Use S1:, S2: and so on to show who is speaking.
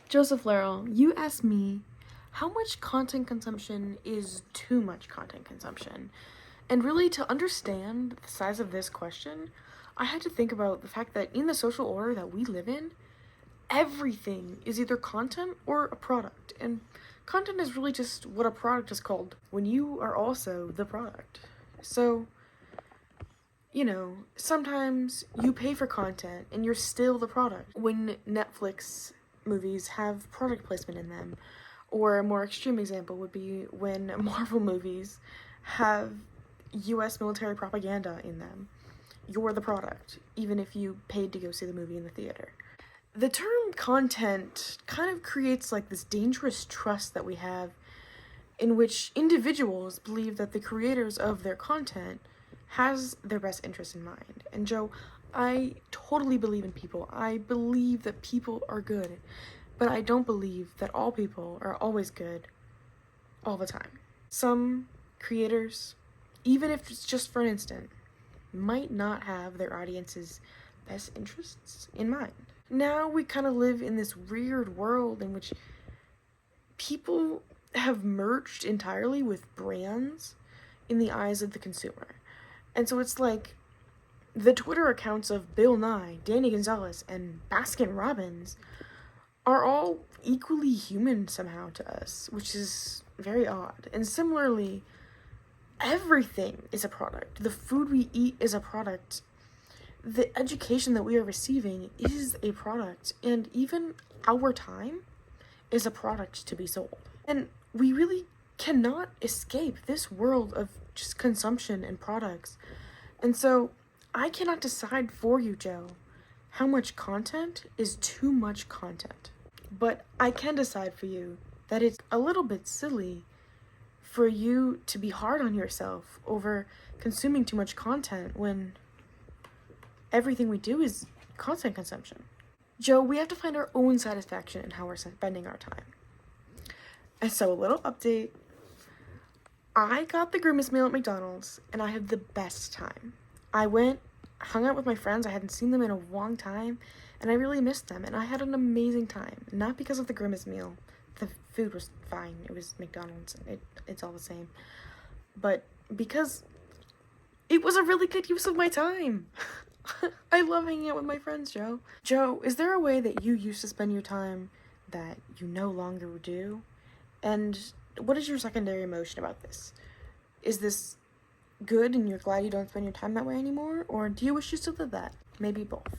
S1: Joseph Laryl, you asked me how much content consumption is too much content consumption. And really, to understand the size of this question, I had to think about the fact that in the social order that we live in, everything is either content or a product. And content is really just what a product is called when you are also the product. So, sometimes you pay for content and you're still the product. When Netflix movies have product placement in them, or a more extreme example would be when Marvel movies have US military propaganda in them. You're the product, even if you paid to go see the movie in the theater. The term content kind of creates like this dangerous trust that we have in which individuals believe that the creators of their content has their best interest in mind. And Joe, I totally believe in people. I believe that people are good, but I don't believe that all people are always good all the time. Some creators, even if it's just for an instant, might not have their audience's best interests in mind. Now we kind of live in this weird world in which people have merged entirely with brands in the eyes of the consumer. And so it's like the Twitter accounts of Bill Nye, Danny Gonzalez, and Baskin Robbins are all equally human somehow to us, which is very odd. And similarly, everything is a product. The food we eat is a product. The education that we are receiving is a product. And even our time is a product to be sold. And we really cannot escape this world of just consumption and products. And so I cannot decide for you, Joe, how much content is too much content. But I can decide for you that it's a little bit silly for you to be hard on yourself over consuming too much content when everything we do is content consumption. Joe, we have to find our own satisfaction in how we're spending our time. And so a little update. I got the grimace meal at McDonald's and I had the best time. I went, hung out with my friends. I hadn't seen them in a long time and I really missed them and I had an amazing time. Not because of the grimace meal. The food was fine. It was McDonald's. It's all the same. But because it was a really good use of my time. I love hanging out with my friends, Joe. Joe, is there a way that you used to spend your time that you no longer do? And what is your secondary emotion about this? Is this good and you're glad you don't spend your time that way anymore? Or do you wish you still did that? Maybe both.